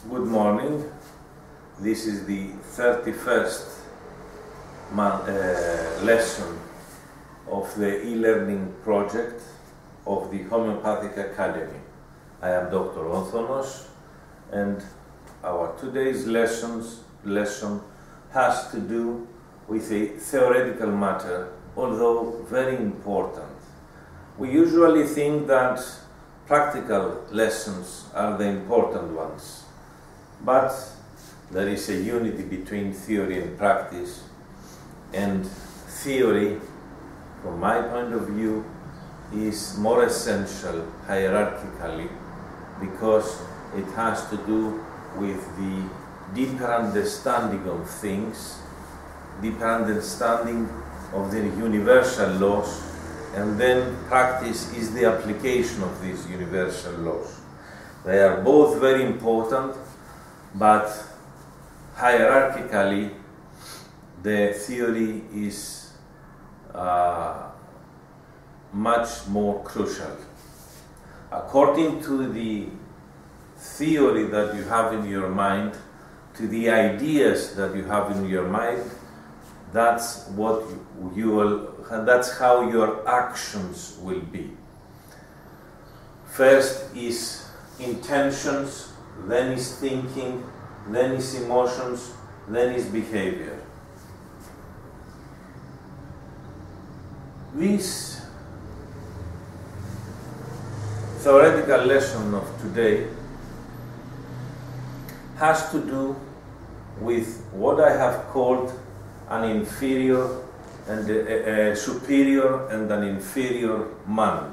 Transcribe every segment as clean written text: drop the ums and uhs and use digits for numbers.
Good morning. This is the 31st lesson of the e-learning project of the Homeopathic Academy. I am Dr. Onthonos, and our today's lesson has to do with a theoretical matter, although very important. We usually think that practical lessons are the important ones, but there is a unity between theory and practice, and theory, from my point of view, is more essential hierarchically because it has to do with the deeper understanding of things, deeper understanding of the universal laws, and then practice is the application of these universal laws. They are both very important, but hierarchically the theory is much more crucial. According to the theory that you have in your mind, to the ideas that you have in your mind, that's what you will, that's how your actions will be. First is intentions, then is thinking, then is emotions, then is behavior. This theoretical lesson of today has to do with what I have called an inferior and a superior and an inferior man.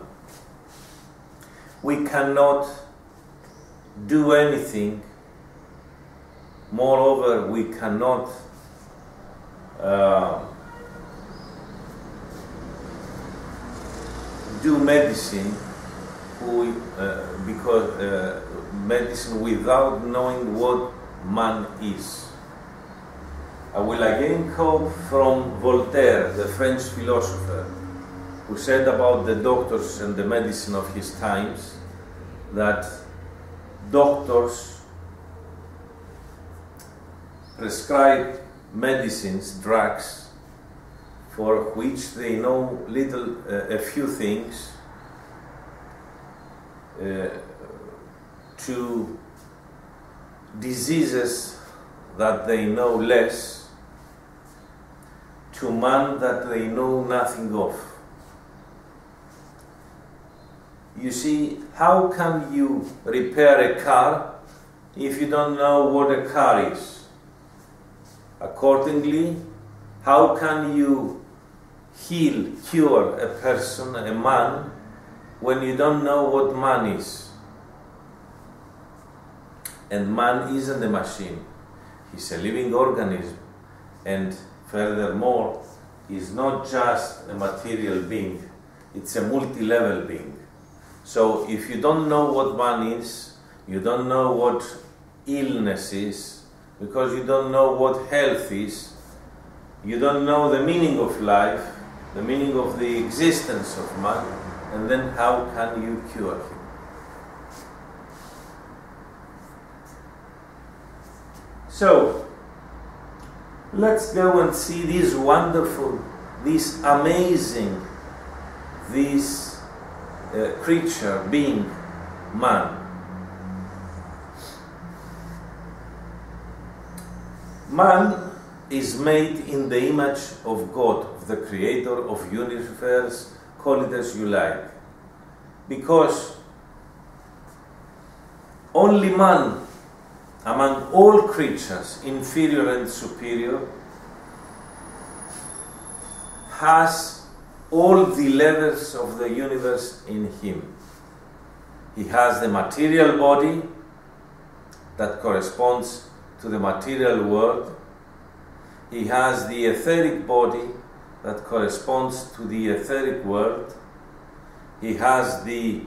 We cannot do anything. Moreover, we cannot do medicine because medicine without knowing what man is. I will again quote from Voltaire, the French philosopher, who said about the doctors and the medicine of his times that doctors prescribe medicines, drugs, for which they know a few things, to diseases that they know less, to man that they know nothing of. You see, how can you repair a car if you don't know what a car is? Accordingly, how can you heal, cure a person, a man, when you don't know what man is? And man isn't a machine. He's a living organism, and furthermore, is not just a material being, it's a multi-level being. So if you don't know what man is, you don't know what illness is, because you don't know what health is, you don't know the meaning of life, the meaning of the existence of man, and then how can you cure him? So, let's go and see this wonderful, this amazing, this creature, being, man. Man is made in the image of God, of the Creator of universe, call it as you like. Because only man, among all creatures, inferior and superior, has all the levels of the universe in him. He has the material body that corresponds to the material world. He has the etheric body that corresponds to the etheric world. He has the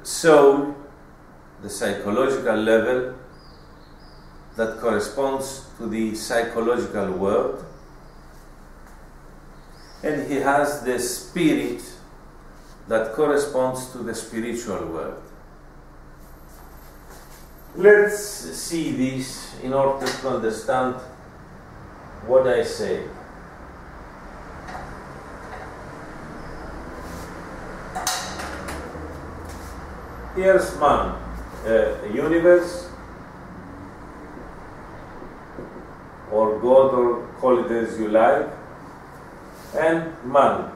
soul, the psychological level, that corresponds to the psychological world. And he has the spirit that corresponds to the spiritual world. Let's see this in order to understand what I say. Here's man, universe, or God, or call it as you like, and man.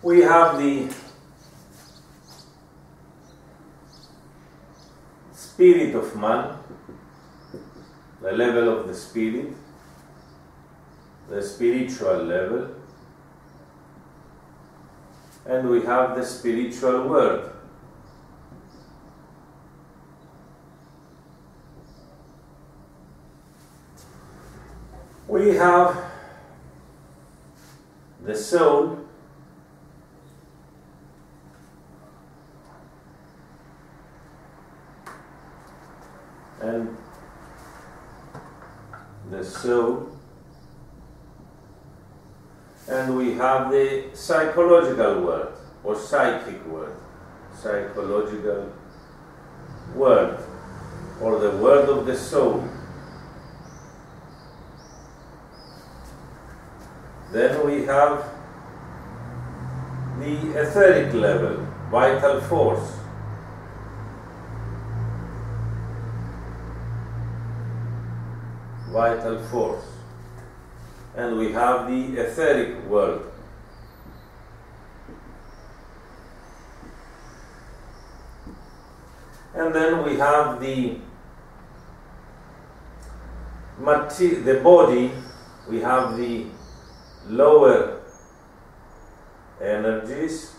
We have the spirit of man, the level of the spirit, the spiritual level, and we have the spiritual world. We have the soul, and the soul, and we have the psychological world or psychic world, psychological world, or the world of the soul. Then we have the etheric level, vital force. Vital force. And we have the etheric world. And then we have the body. We have the lower energies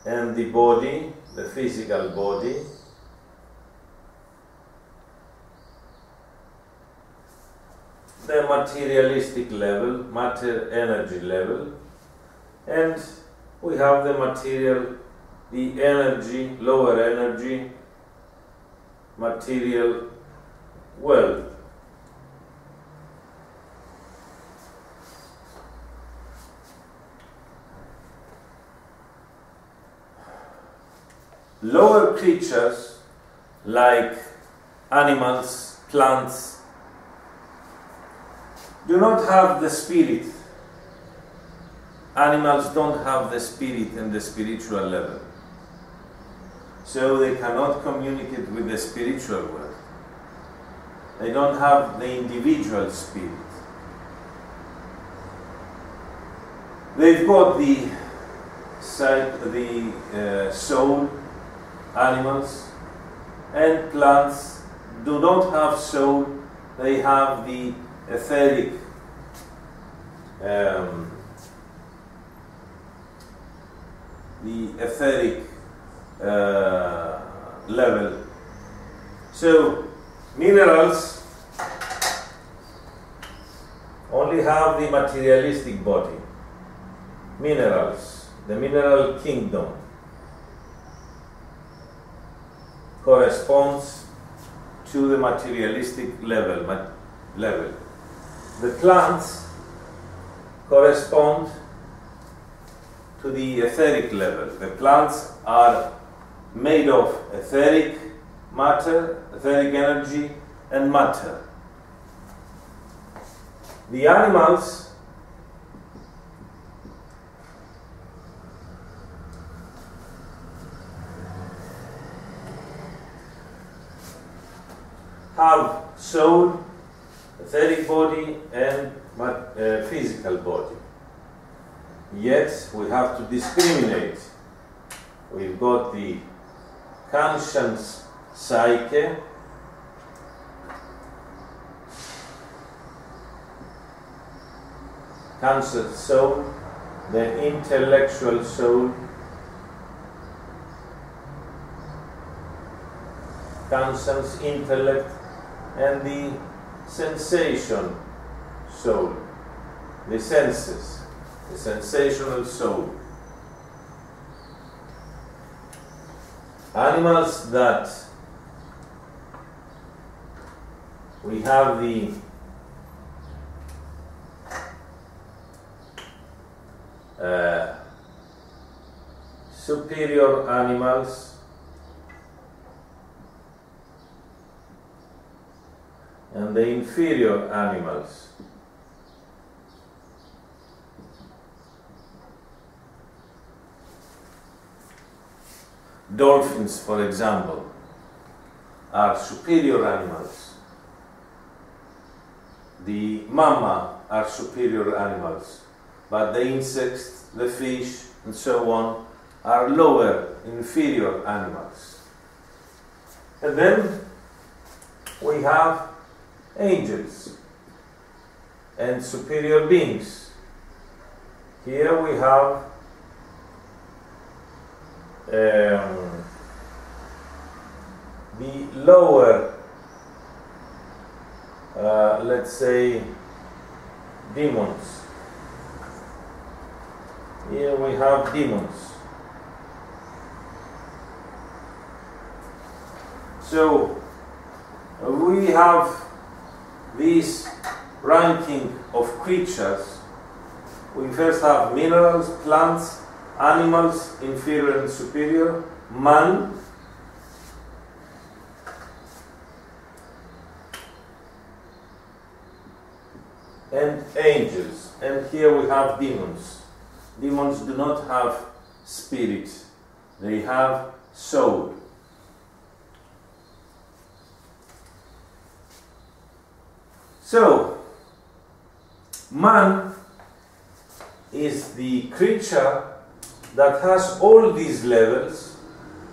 and the body, the physical body. The materialistic level, matter energy level, and we have the material, the energy, lower energy, material world. Lower creatures like animals, plants, do not have the spirit. Animals don't have the spirit and the spiritual level. So they cannot communicate with the spiritual world. They don't have the individual spirit. They've got the soul. Animals and plants do not have soul. They have the etheric level. So minerals only have the materialistic body. Minerals, the mineral kingdom, corresponds to the materialistic level. The plants correspond to the etheric level. The plants are made of etheric matter, etheric energy, and matter. The animals have soul, etheric body, and physical body. Yet we have to discriminate. We've got the conscious psyche, conscious soul, the intellectual soul, conscious intellect, and the sensation soul, the senses, the sensational soul. Animals that we have the superior animals and the inferior animals. Dolphins, for example, are superior animals. The mama are superior animals, but the insects, the fish, and so on are lower, inferior animals. And then we have angels and superior beings. Here we have the lower, let's say, demons. Here we have demons. So we have this ranking of creatures. We first have minerals, plants, animals, inferior and superior, man, and angels. And here we have demons. Demons do not have spirit, they have soul. So, man is the creature that has all these levels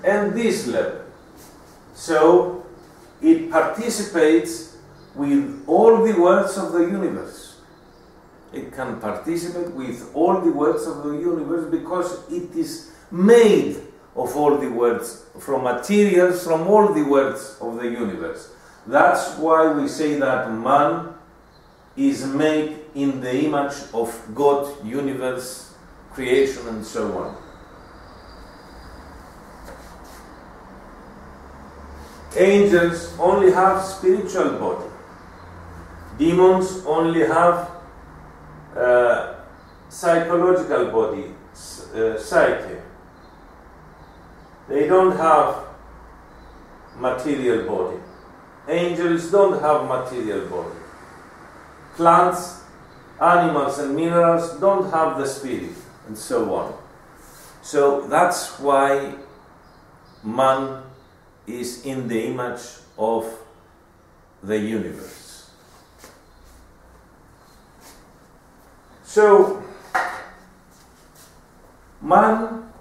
and this level. So, it participates with all the words of the universe. It can participate with all the words of the universe because it is made of all the words, from materials, from all the words of the universe. That's why we say that man is made in the image of God, universe, creation, and so on. Angels only have spiritual body. Demons only have psychological body, psyche. They don't have material body. Angels don't have material body. Plants, animals, and minerals don't have the spirit, and so on. So that's why man is in the image of the universe. So, man,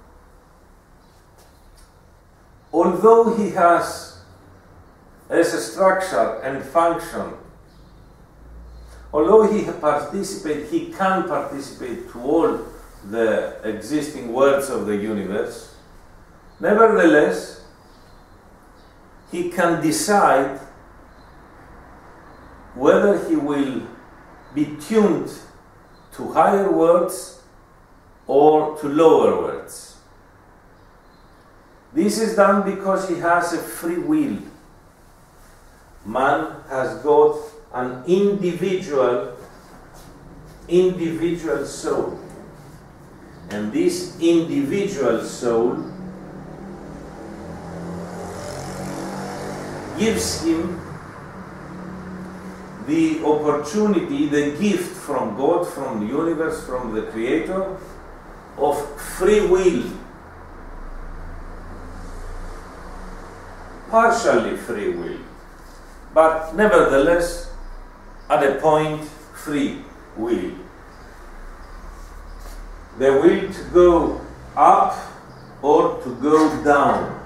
although he has as a structure and function, although he can participate to all the existing worlds of the universe, nevertheless, he can decide whether he will be tuned to higher worlds or to lower worlds. This is done because he has a free will. Man has got an individual soul. And this individual soul gives him the opportunity, the gift from God, from the universe, from the Creator, of free will. Partially free will, but nevertheless, at a point, free will. The will to go up or to go down,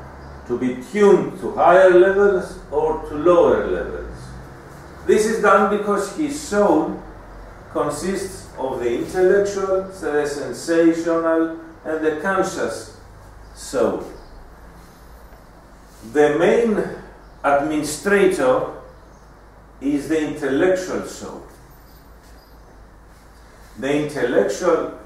to be tuned to higher levels or to lower levels. This is done because his soul consists of the intellectual, the sensational, and the conscious soul. The main administrator is the intellectual soul. The intellectual,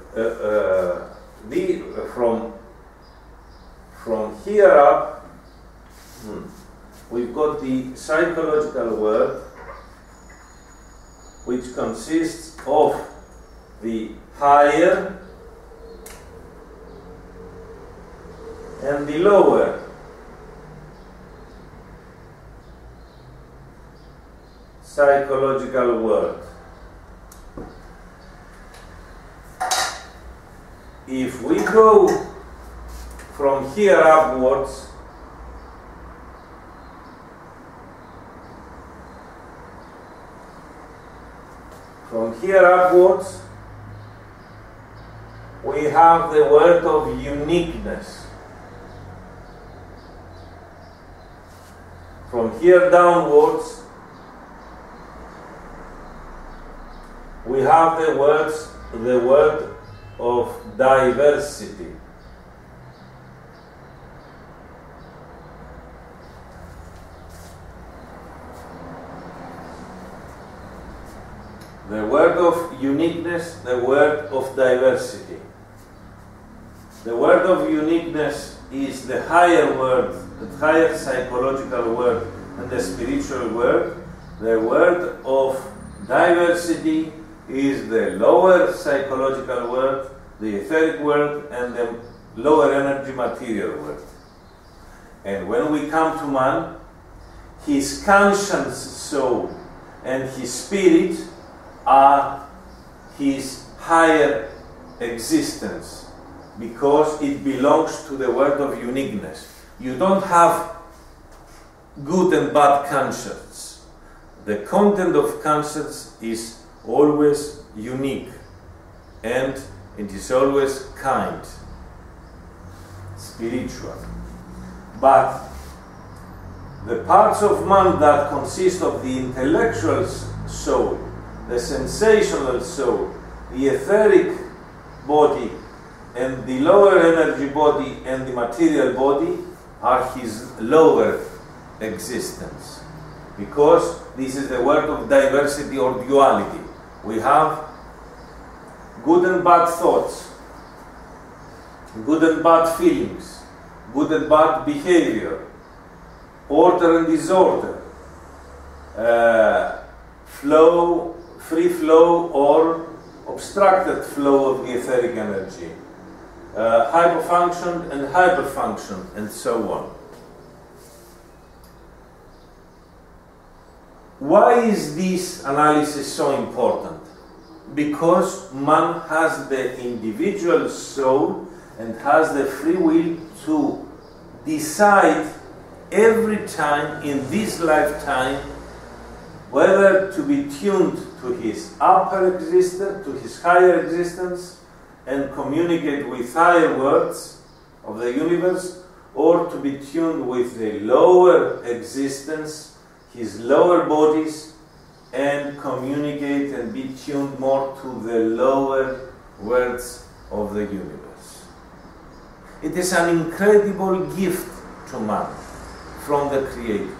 from here up, we've got the psychological world, which consists of the higher and the lower. Psychological world. If we go from here upwards, we have the word of uniqueness. From here downwards, we have the word of diversity. The word of uniqueness, the word of diversity. The word of uniqueness is the higher word, the higher psychological word, and the spiritual word. The word of diversity is the lower psychological world, the etheric world, and the lower energy material world. And when we come to man, his conscious soul and his spirit are his higher existence, because it belongs to the world of uniqueness. You don't have good and bad conscience. The content of conscience is always unique, and it is always kind, spiritual. But the parts of man that consist of the intellectual soul, the sensational soul, the etheric body, and the lower energy body and the material body are his lower existence. Because this is the word of diversity or duality. We have good and bad thoughts, good and bad feelings, good and bad behavior, order and disorder, free flow or obstructed flow of the etheric energy, hypofunction and hyperfunction, and so on. Why is this analysis so important? Because man has the individual soul and has the free will to decide every time in this lifetime whether to be tuned to his upper existence, to his higher existence, and communicate with higher worlds of the universe, or to be tuned with the lower existence, his lower bodies, and communicate and be tuned more to the lower worlds of the universe. It is an incredible gift to man from the Creator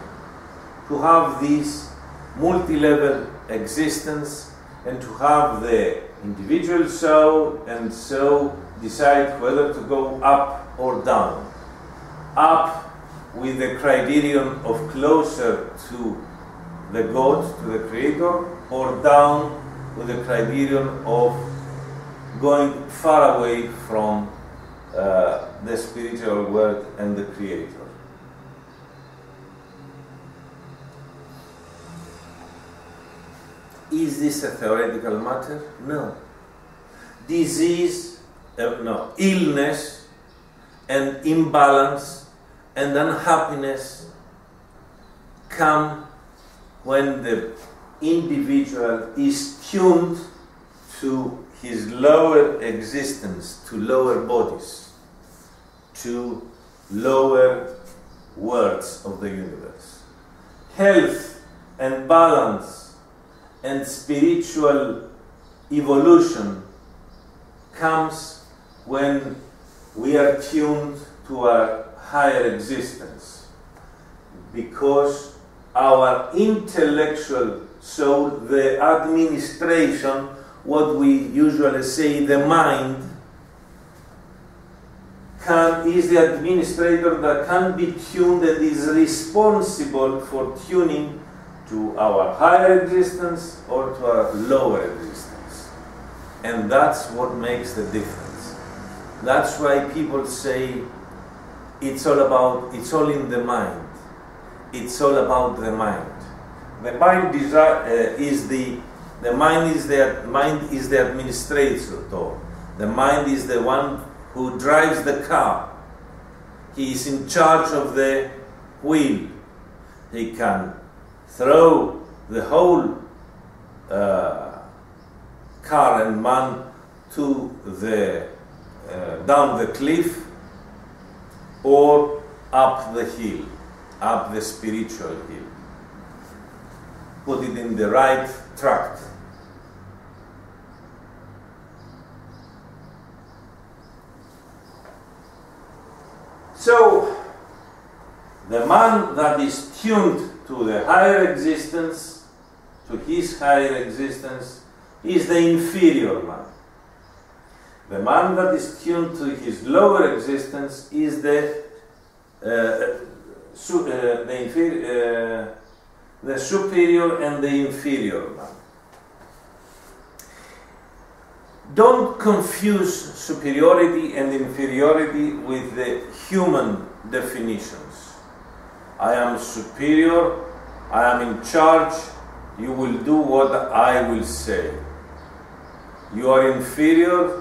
to have this multi-level existence and to have the individual soul, and so decide whether to go up or down. Up with the criterion of closer to the God, to the Creator, or down with the criterion of going far away from the spiritual world and the Creator. Is this a theoretical matter? No. Disease, illness and imbalance and unhappiness come when the individual is tuned to his lower existence, to lower bodies, to lower worlds of the universe. Health and balance and spiritual evolution comes when we are tuned to our higher existence, because our intellectual soul, the administration, what we usually say, the mind, is the administrator that can be tuned and is responsible for tuning to our higher existence or to our lower existence. And that's what makes the difference. That's why people say it's all in the mind. It's all about the mind. The mind is the mind is the administrator. The mind is the one who drives the car. He is in charge of the wheel. He can throw the whole car and man to the down the cliff or up the hill, up the spiritual hill. Put it in the right track. So, the man that is tuned to the higher existence, to his higher existence, is the inferior man. The man that is tuned to his lower existence is the superior and the inferior man. Don't confuse superiority and inferiority with the human definitions. I am superior, I am in charge, you will do what I will say. You are inferior,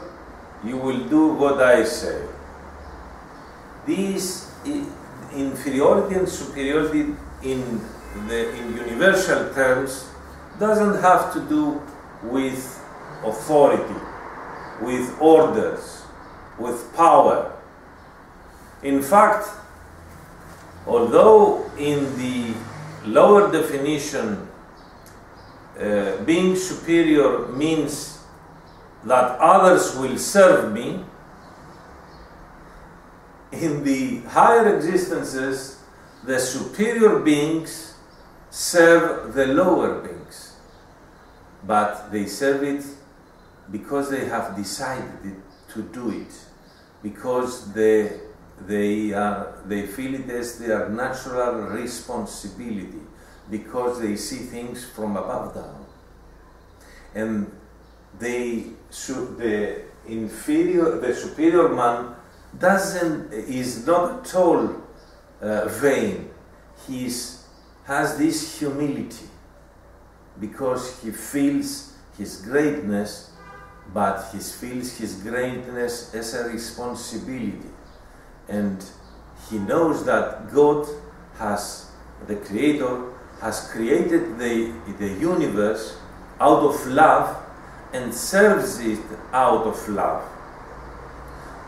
you will do what I say. These inferiority and superiority in universal terms doesn't have to do with authority, with orders, with power. In fact, although in the lower definition being superior means that others will serve me, in the higher existences, the superior beings serve the lower beings. But they serve it because they have decided to do it, because they feel it as their natural responsibility, because they see things from above down. And the superior man is not at all vain. He has this humility because he feels his greatness, but he feels his greatness as a responsibility. And he knows that God the Creator, has created the universe out of love and serves it out of love.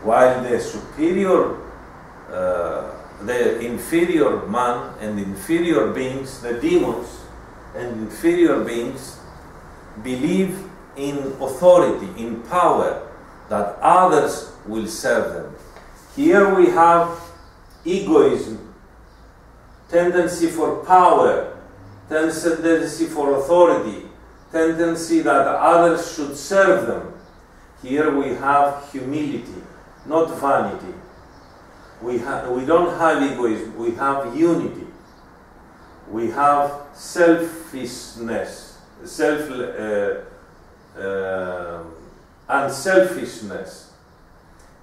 While the superior, the inferior man and inferior beings, the demons and inferior beings, believe in authority, in power, that others will serve them. Here we have egoism, tendency for power, tendency for authority, tendency that others should serve them. Here we have humility, not vanity. We don't have egoism, we have unity. We have selfishness, unselfishness.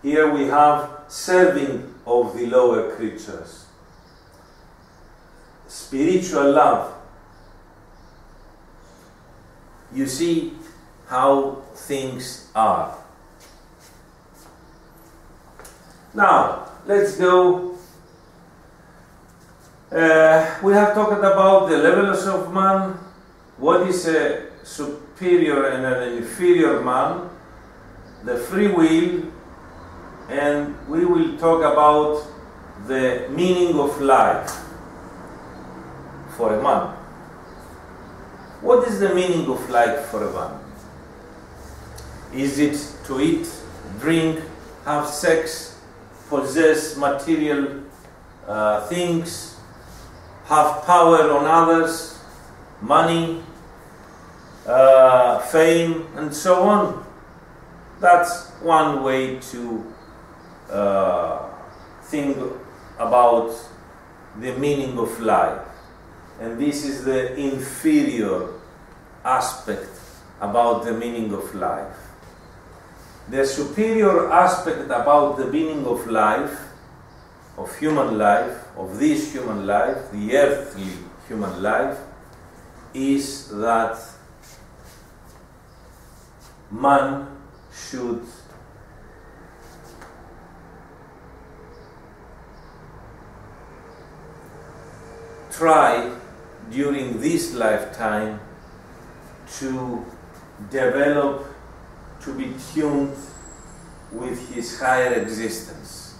Here we have serving of the lower creatures. Spiritual love. You see how things are. Now, let's go. We have talked about the levels of man, what is a superior and an inferior man, the free will, and we will talk about the meaning of life for a man. What is the meaning of life for a man? Is it to eat, drink, have sex, possess material things, have power on others, money, fame, and so on. That's one way to think about the meaning of life. And this is the inferior aspect about the meaning of life. The superior aspect about the meaning of life, of human life, of this human life, the earthly human life, is that man should try during this lifetime to develop, to be tuned with his higher existence,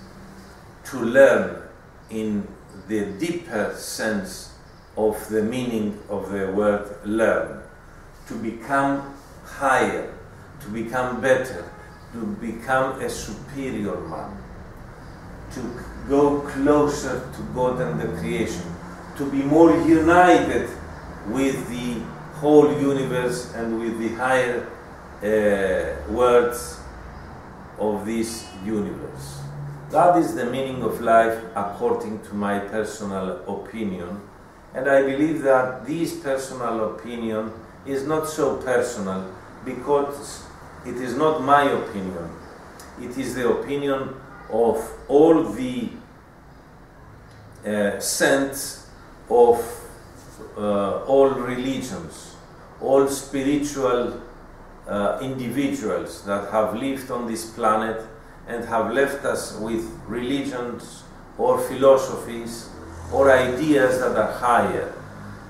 to learn in the deeper sense of the meaning of the word learn, to become higher, to become better, to become a superior man, to go closer to God and the creation, to be more united with the whole universe and with the higher words of this universe. That is the meaning of life according to my personal opinion, and I believe that this personal opinion is not so personal because it is not my opinion. It is the opinion of all the saints of all religions, all spiritual individuals that have lived on this planet and have left us with religions or philosophies or ideas that are higher.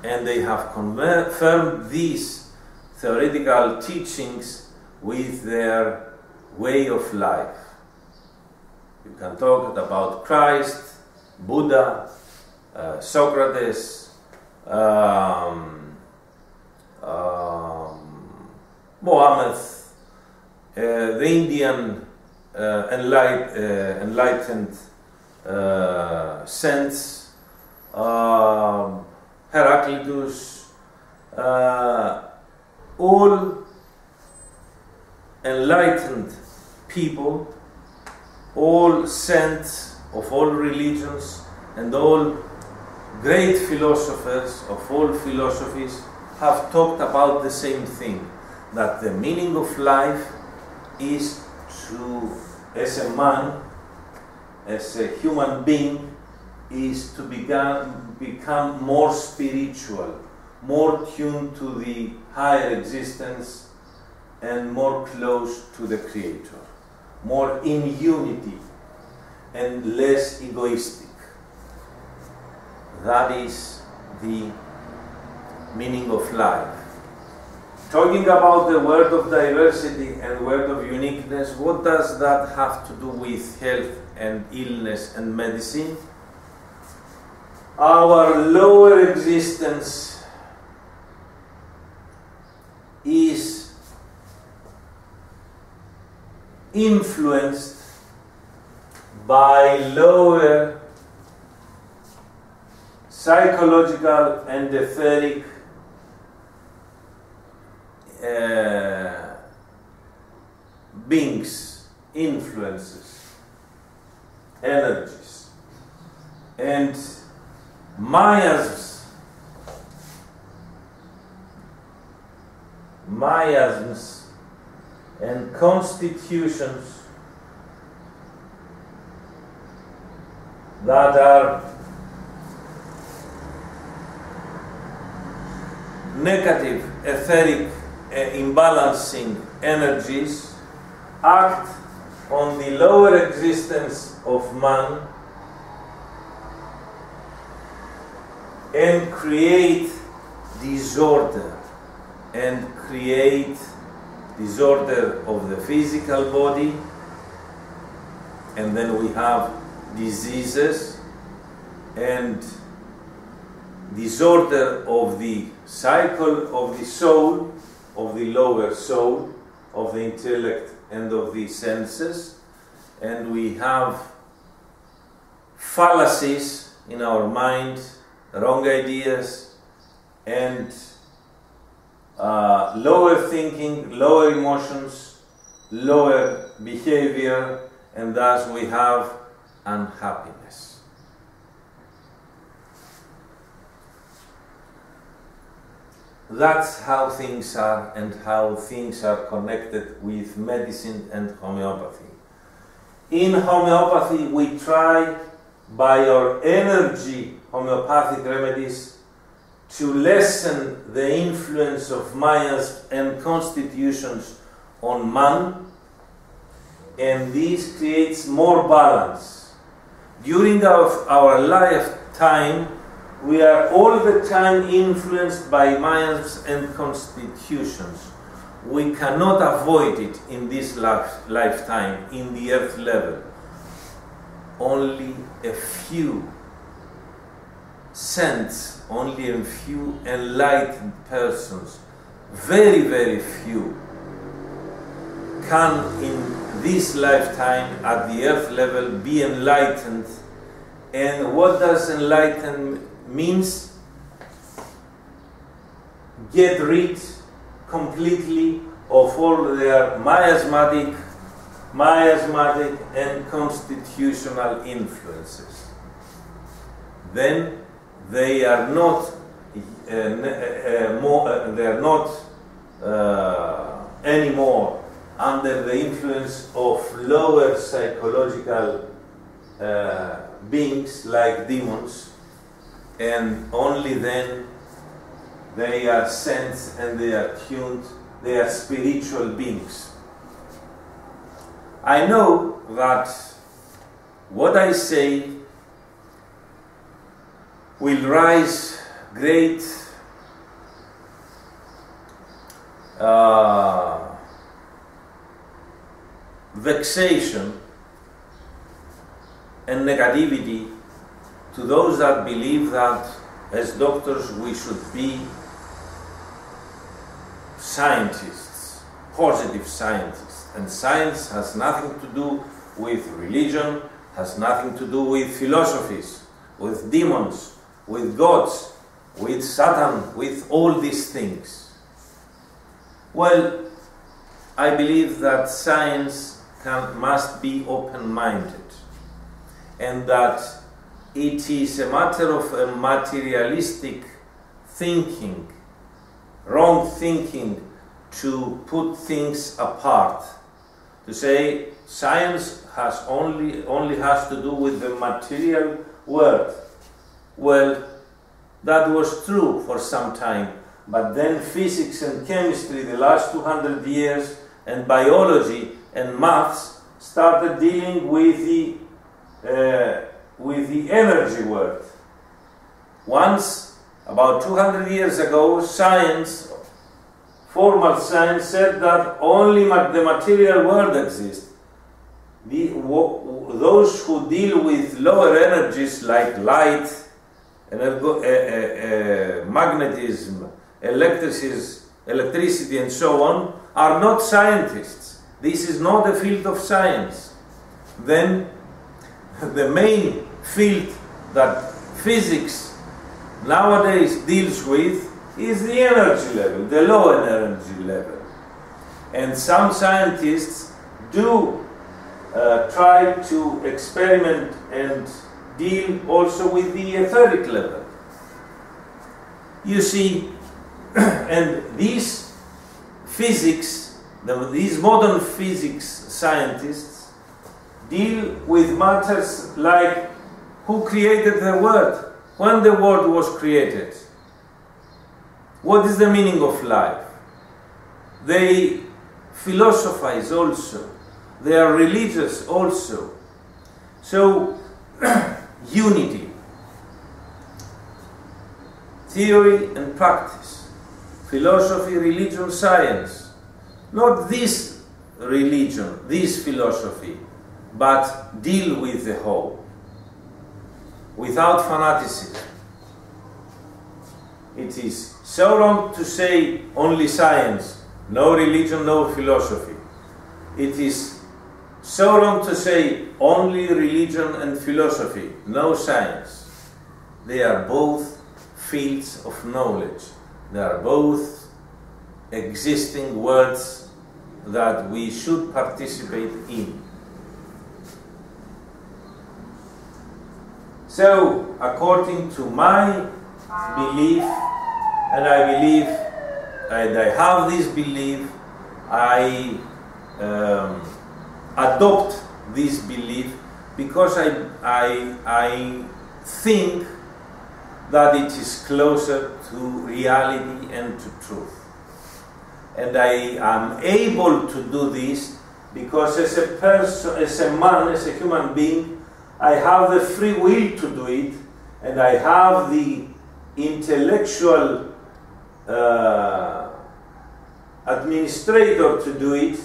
And they have confirmed these theoretical teachings with their way of life. You can talk about Christ, Buddha, Socrates, Mohammed, the Indian enlightened saints, Heraclitus, all enlightened people, all saints of all religions, and all great philosophers of all philosophies have talked about the same thing, that the meaning of life is to, as a man, as a human being, is to become more spiritual, more tuned to the higher existence and more close to the Creator, more in unity and less egoistic. That is the meaning of life. Talking about the word of diversity and word of uniqueness, what does that have to do with health and illness and medicine? Our lower existence is influenced by lower psychological and etheric beings, influences, energies, and miasms and constitutions that are negative, etheric, imbalancing energies act on the lower existence of man and create disorder, and create disorder of the physical body, and then we have diseases and disorder of the cycle of the soul, of the lower soul, of the intellect and of the senses, and we have fallacies in our mind wrong ideas, and lower thinking, lower emotions, lower behavior, and thus we have unhappiness. That's how things are, and how things are connected with medicine and homeopathy. In homeopathy, we try by our energy homeopathic remedies to lessen the influence of Mayas and constitutions on man, and this creates more balance. During our lifetime, we are all the time influenced by Mayas and constitutions. We cannot avoid it in this lifetime, in the earth level. Only a few saints, only a few enlightened persons, very, very few, can in this lifetime at the earth level be enlightened. And what does enlighten means? Get rid completely of all their miasmatic and constitutional influences. Then they are not anymore under the influence of lower psychological beings like demons, and only then they are saints and they are tuned, they are spiritual beings. I know that what I say will raise great vexation and negativity to those that believe that as doctors we should be scientists, positive scientists, and science has nothing to do with religion, has nothing to do with philosophies, with demons, with gods, with Satan, with all these things. Well, I believe that science must be open-minded, and that it is a matter of a materialistic thinking, wrong thinking, to put things apart, to say science has only has to do with the material world. Well, that was true for some time, but then physics and chemistry, the last 200 years, and biology and maths started dealing with the energy world. Once, about 200 years ago, science, formal science, said that only the material world exists. Those who deal with lower energies like light, magnetism, electricity and so on, are not scientists. This is not a field of science. Then the main field that physics nowadays deals with is the energy level, the low energy level. And some scientists do try to experiment and deal also with the etheric level. You see, and these physics, these modern physics scientists deal with matters like who created the world, when the world was created, what is the meaning of life. They philosophize also, they are religious also. So, unity, theory and practice, philosophy, religion, science. Not this religion, this philosophy, but deal with the whole, without fanaticism. It is so wrong to say only science, no religion, no philosophy. It is so wrong to say only religion and philosophy, no science. They are both fields of knowledge. They are both existing worlds that we should participate in. So, according to my belief, and I believe, and I have this belief, I adopt this belief because I think that it is closer to reality and to truth. And I am able to do this because as a person, as a man, as a human being, I have the free will to do it, and I have the intellectual administrator to do it,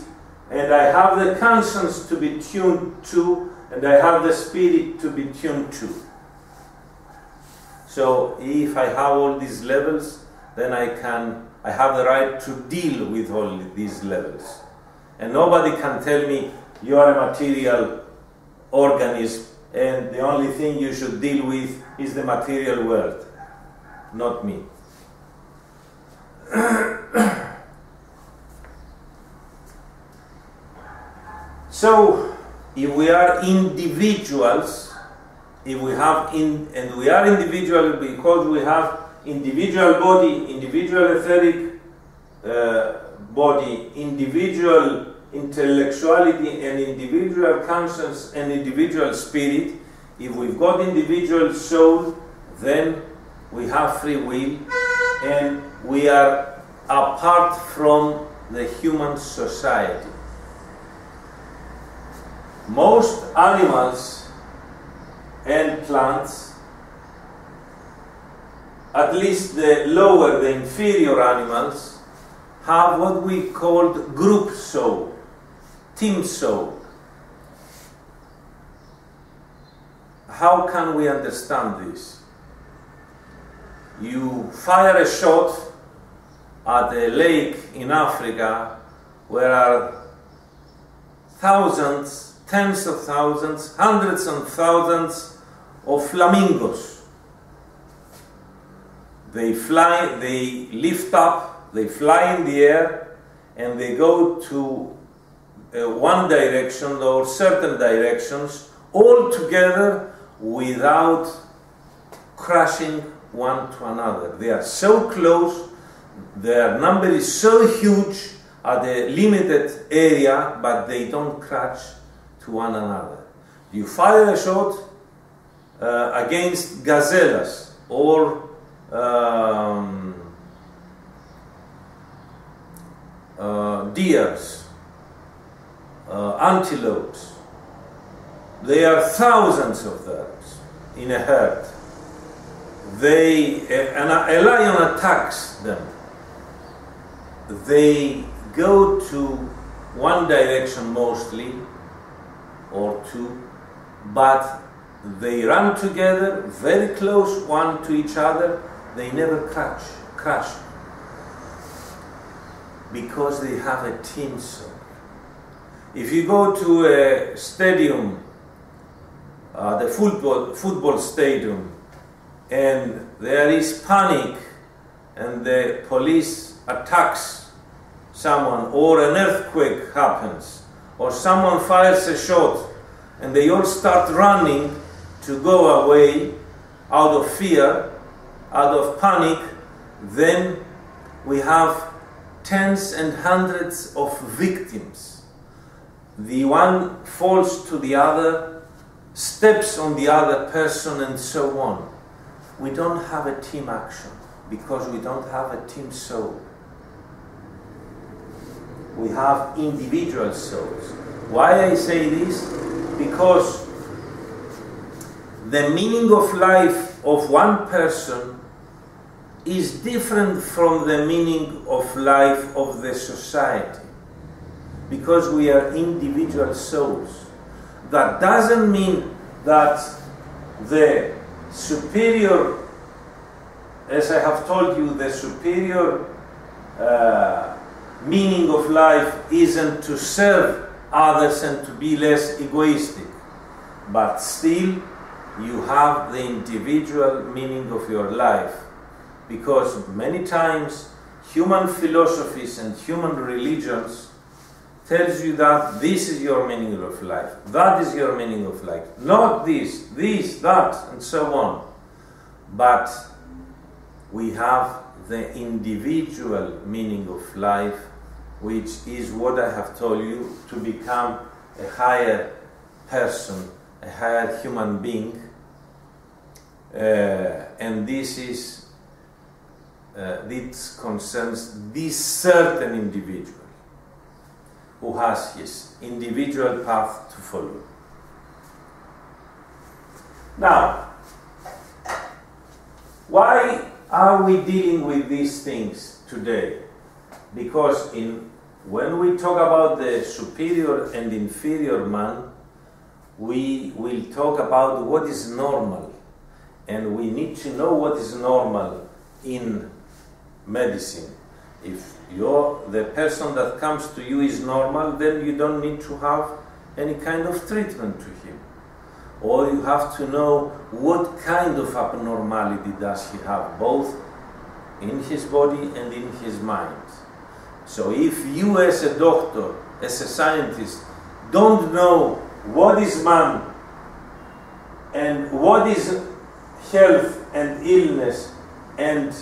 and I have the conscience to be tuned to, and I have the spirit to be tuned to. So if I have all these levels, then I have the right to deal with all these levels. And nobody can tell me you are a material organism and the only thing you should deal with is the material world. Not me. So, if we are individuals, if we have and we are individual because we have individual body, individual etheric body, individual intellectuality and individual conscience and individual spirit, if we've got individual soul, then we have free will and we are apart from the human society. Most animals and plants, at least the lower, the inferior animals, have what we call group soul, team soul. How can we understand this? You fire a shot at a lake in Africa where are thousands, tens of thousands, hundreds of thousands of flamingos. They fly, they lift up, they fly in the air, and they go to one direction or certain directions, all together without crashing one to another. They are so close, their number is so huge at a limited area, but they don't crash to one another. You fire a shot against gazelles or deers, antelopes. There are thousands of those in a herd. A lion attacks them. They go to one direction mostly, or two, but they run together, very close one to each other. They never crash, because they have a team soul. If you go to a stadium, the football stadium, and there is panic, and the police attacks someone, or an earthquake happens, or someone fires a shot, and they all start running to go away out of fear, out of panic, then we have tens and hundreds of victims. The one falls to the other, steps on the other person, and so on. We don't have a team action because we don't have a team soul. We have individual souls. Why I say this? Because the meaning of life of one person is different from the meaning of life of the society, because we are individual souls. That doesn't mean that the superior, as I have told you, the superior meaning of life isn't to serve others and to be less egoistic, but still you have the individual meaning of your life. because many times human philosophies and human religions tells you that this is your meaning of life, that is your meaning of life, not this, that, and so on. But we have the individual meaning of life, which is what I have told you, to become a higher person, a higher human being, and this concerns this certain individual who has his individual path to follow. Now, why are we dealing with these things today? Because when we talk about the superior and inferior man, we will talk about what is normal, and we need to know what is normal in medicine. If the person that comes to you is normal, then you don't need to have any kind of treatment to him. Or you have to know what kind of abnormality does he have, both in his body and in his mind. So if you as a doctor, as a scientist, don't know what is man and what is health and illness and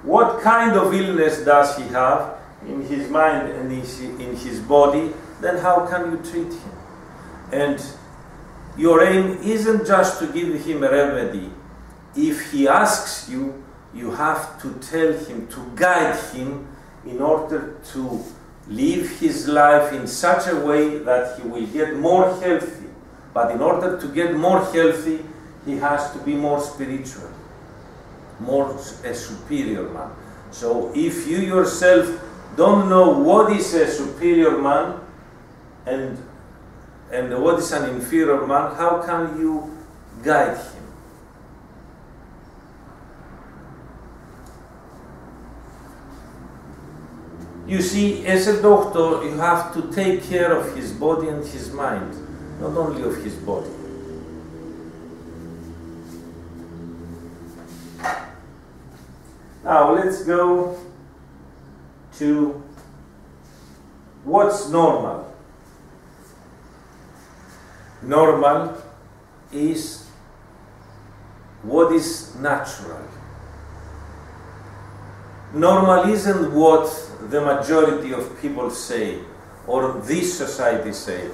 what kind of illness does he have in his mind and in his body, then how can you treat him? And your aim isn't just to give him a remedy. If he asks you, you have to tell him, to guide him in order to live his life in such a way that he will get more healthy. But in order to get more healthy, he has to be more spiritual, more a superior man. So if you yourself don't know what is a superior man and what is an inferior man, how can you guide him? You see, as a doctor, you have to take care of his body and his mind, not only of his body. Now let's go to what's normal. Normal is what is natural. Normal isn't what the majority of people say or this society say.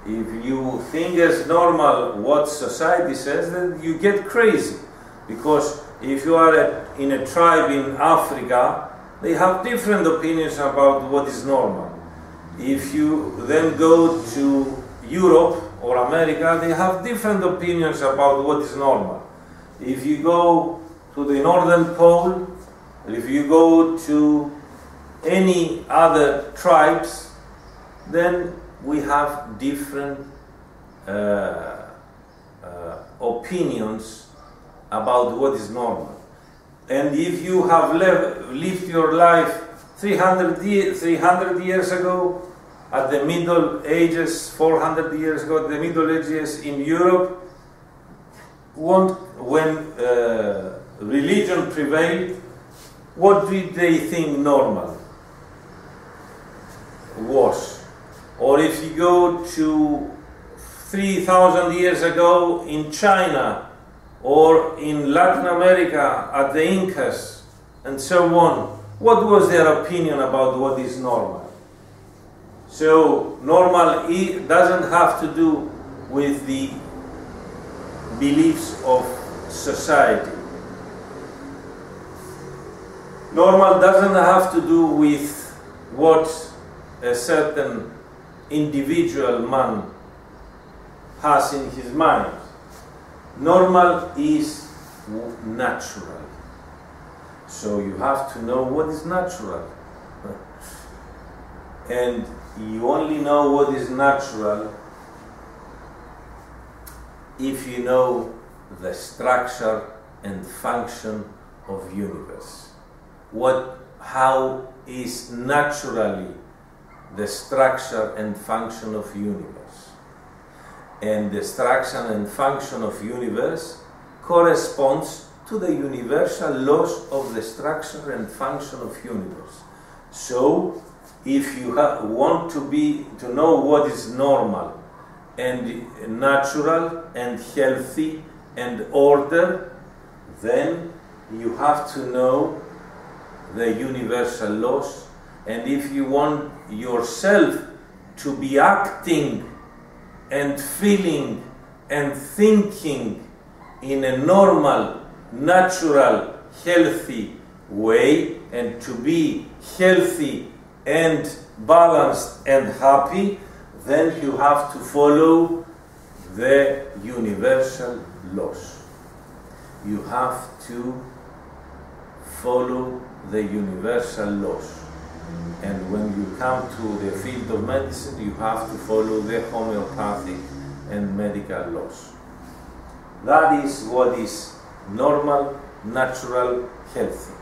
If you think as normal what society says, then you get crazy. Because if you are in a tribe in Africa, they have different opinions about what is normal. If you then go to Europe or America, they have different opinions about what is normal. If you go to the Northern Pole, if you go to any other tribes, then we have different opinions about what is normal. And if you have lived your life 300 years ago, at the Middle Ages, 400 years ago, at the Middle Ages in Europe, when religion prevailed, what did they think normal was? Or if you go to 3,000 years ago in China, or in Latin America at the Incas, and so on, what was their opinion about what is normal? So normal doesn't have to do with the beliefs of society. Normal doesn't have to do with what a certain individual man has in his mind. Normal is natural. So you have to know what is natural. And you only know what is natural if you know the structure and function of universe. How is naturally the structure and function of universe? And the structure and function of universe corresponds to the universal laws of the structure and function of universe. So, if you want to know what is normal and natural and healthy and order, then you have to know the universal laws. And if you want yourself to be acting and feeling and thinking in a normal, natural, healthy way, and to be healthy and balanced and happy, then you have to follow the universal laws. You have to follow the universal laws. And when you come to the field of medicine, you have to follow the homeopathic and medical laws. That is what is normal, natural, healthy.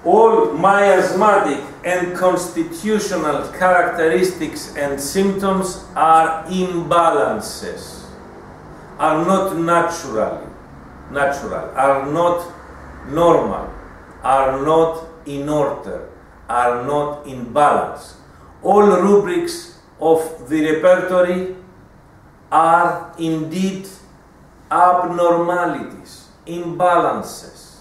All miasmatic and constitutional characteristics and symptoms are imbalances, are not natural, are not normal, are not in order, are not in balance. All rubrics of the repertory are indeed abnormalities, imbalances.